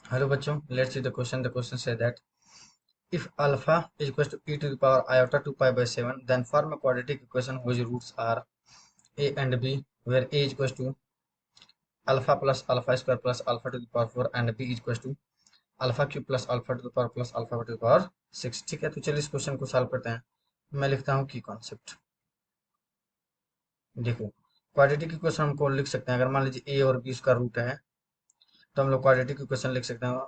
Hello बच्चों, let's see the question. The question say that if alpha is equals to e to the power iota 2 pi by 7, then form a quadratic equation whose roots are a and b, where a is equals to alpha plus alpha square plus alpha to the power 4 and b is equals to alpha cube plus alpha to the power plus alpha to the power 6. ठीक है, तो चलिए इस question को solve करते हैं. मैं लिखता हूँ की कॉन्सेप्ट. देखो, क्वाड्रेटिक इक्वेशन हम कौन लिख सकते हैं? अगर मान लीजिए ए और बी उसका रूट है तो हम लोग क्वाड्रेटिक इक्वेशन लिख सकते हैं.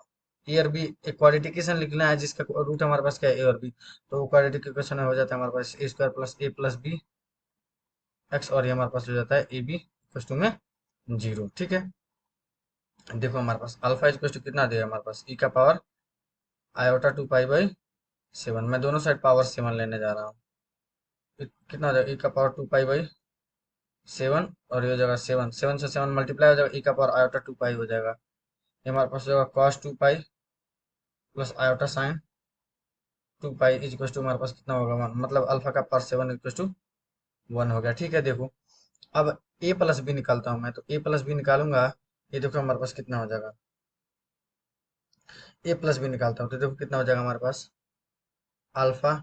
ए और बी एक क्वाड्रेटिकेशन लिखना है जिसका रूट हमारे पास क्या है, ए और बी. तो वो क्वाड्रेटिक इक्वेशन हो जाता है हमारे पास ए स्क्वायर प्लस ए प्लस बी एक्स, और ये हमारे पास हो जाता है ए बी इक्वल टू में 0. ठीक है, देखो हमारे पास अल्फा इक्वल टू कितना देगा हमारे पास, ई का पावर आयोटा 2 पाई बाई 7. मैं दोनों साइड पावर 7 लेने जा रहा हूँ. कितना हो जाएगा, ई का पावर 2 पाई बाई 7, और ये हो जाएगा 7 7 से 7 मल्टीप्लाई हो जाएगा, ई का पावर आयोटा 2 पाई हो जाएगा. ये हमारे पास हो जाएगा cos 2 pi plus iota sine 2 pi equal to हमारे पास कितना होगा 1, मतलब अल्फा का पावर 7 इक्वल टू 1 हो गया. ठीक है, देखो अब ए प्लस बी निकालता हूँ मैं. तो ए प्लस बी निकालूंगा, ये देखो हमारे पास कितना हो जाएगा. ए प्लस बी निकालता हूँ तो देखो कितना हो जाएगा हमारे पास, alpha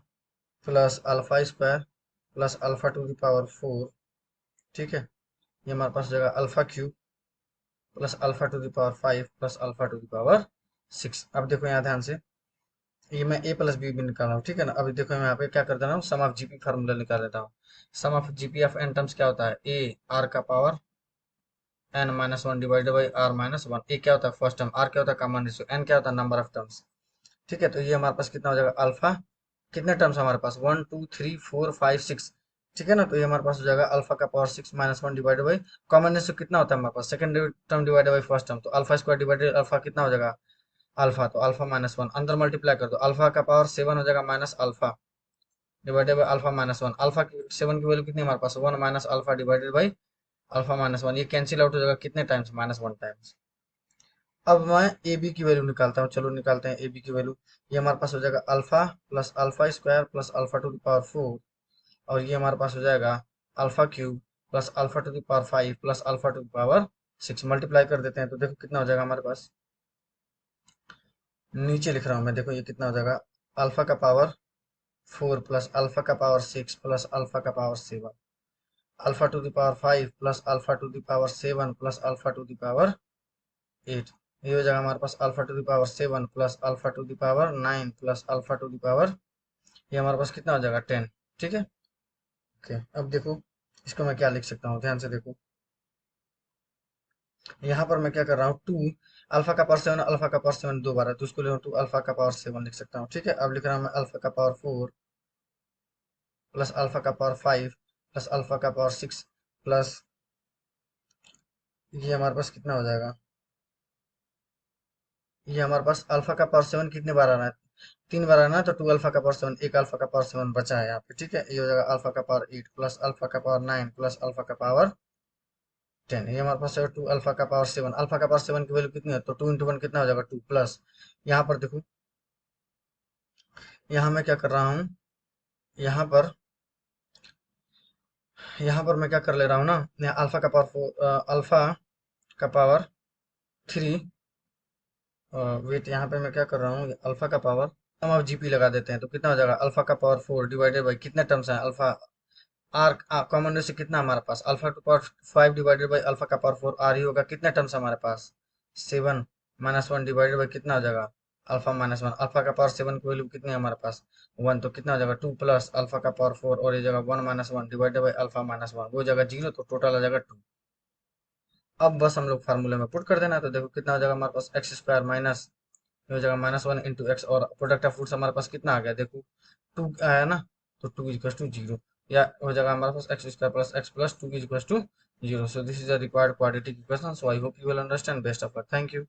plus alpha square plus alpha to the power 4. ठीक है, ये हमारे पास हो जाएगा alpha cube plus alpha to the power 5 plus alpha to the power 6. अब देखो यहाँ ध्यान से, ये मैं ए प्लस बी भी निकाल रहा हूँ. ठीक है ना, अभी देखो मैं यहाँ पे क्या कर दे रहा हूँ, सम ऑफ जीपी फार्मूला निकाल लेता हूँ. Sum of GP of n terms क्या होता है, ए आर का power n minus one divided by r minus one. A क्या होता है फर्स्ट टर्म, आर क्या होता है कॉमन रेशियो, एन क्या होता है नंबर ऑफ टर्म्स. ठीक है, तो ये हमारे पास कितना हो जाएगा अल्फा, कितने टर्म्स हमारे पास 1 2 3 4 5 6. ठीक है ना, तो ये हमारे पास हो जाएगा अल्फा का power 6 minus one divided by common ratio कितना होता है हमारे पास, second term divided by first term. तो अल्फा स्क्वायर डिवाइडेड अल्फा कितना हो जाएगा अल्फा, तो अल्फा माइनस वन अंदर मल्टीप्लाई कर दो, अल्फा का पावर 7 हो जाएगा minus alpha divided by alpha minus one. Alpha की 7 की वैल्यू कितनी है हमारे पास 1 minus alpha divided by alpha minus one. ये कैंसिल आउट हो जाएगा कितने टाइम्स, माइनस वन टाइम्स. अब मैं ए बी की वैल्यू निकालता हूँ. चलो निकालते हैं ए बी की वैल्यू. ये हमारे पास हो जाएगा alpha plus alpha square plus alpha to the power 4, और ये हमारे पास हो जाएगा alpha cube plus alpha to the power 5 plus alpha to the power 6. Multiply कर देते हैं तो देखो कितना हो जाएगा हमारे पास, नीचे लिख रहा हूँ मैं, देखो ये कितना हो जाएगा, अल्फा का पावर 4 प्लस अल्फा का पावर 6 प्लस अल्फा का power 7, alpha to the power 5 plus alpha to the power 7 plus alpha to the power 8. ये हो जाएगा हमारे पास alpha to the power 7 plus alpha to the power 9 plus alpha to the power, ये हमारे पास कितना हो जाएगा 10. ठीक है, ओके. अब देखो इसको मैं क्या लिख सकता हूँ, ध्यान से देखो. यहाँ पर मैं क्या कर रहा हूँ, 2 अल्फा का पावर 7, अल्फा का पावर 7 दो बार है तो उसको ले 2 अल्फा का पावर 7 लिख सकता हूँ. ठीक है, अब लिख रहा हूँ मैं अल्फा का पावर 4 प्लस अल्फा का पावर 5 प्लस अल्फा का पावर 6 प्लस, ये हमारे पास कितना हो जाएगा, ये हमारे पास अल्फा का पावर 7 कितने बार आना है, 3 बार आना है. तो 2 अल्फा का पावर 7, एक अल्फा का पावर 7 बचा है यहाँ पे. ठीक है, ये हो जाएगा अल्फा का पावर 8 प्लस अल्फा का पावर 9 प्लस अल्फा का पावर 10. ये हमारे पास है 2 अल्फा का पावर 7. अल्फा का पावर 7 की वैल्यू कितनी है, तो 2 इंटू वन कितना हो जाएगा 2 प्लस, यहाँ पर देखो, यहाँ मैं क्या कर रहा हूँ, यहाँ पर मैं क्या कर ले रहा हूँ ना, यहाँ अल्फा का पावर 4, अल्फा का पावर 3, वेट यहाँ पे मैं क्या कर रहा हूँ, अल्फा का पावर, हम अब जीपी लगा देते हैं तो कितना हो जाएगा अल्फा का पावर 4 डिवाइडेड बाई कितने टर्म्स हैं अल्फा, आर कॉमन में से कितना हमारे पास, alpha to power 5 divided by alpha का पावर 4 आर ही होगा. कितने टर्म्स हमारे पास 7 माइनस वन डिवाइडेड बाई कितना हो जाएगा अल्फा माइनस वन. अल्फा का पावर 7 की वैल्यू कितनी है हमारे पास 1, तो कितना हो जाएगा 2 प्लस अल्फा का पावर 4, और ये जगह 1 minus one divided by alpha minus one, वो जगह 0, तो टोटल आ जाएगा 2. अब बस हम लोग फार्मूले में पुट कर देना है तो देखो कितना हो जाएगा हमारे पास एक्स स्क्वायर माइनस, ये हो जाएगा माइनस वन इंटू एक्स, और प्रोडक्ट ऑफ फ्रूट्स हमारे पास कितना आ गया देखो 2 आया ना, तो 2 इज टू 0, या हो जाएगा हमारे पास x square plus x plus 2 is to 0. So this is a required quadratic equation. So I hope you will understand. Best of luck. Thank you.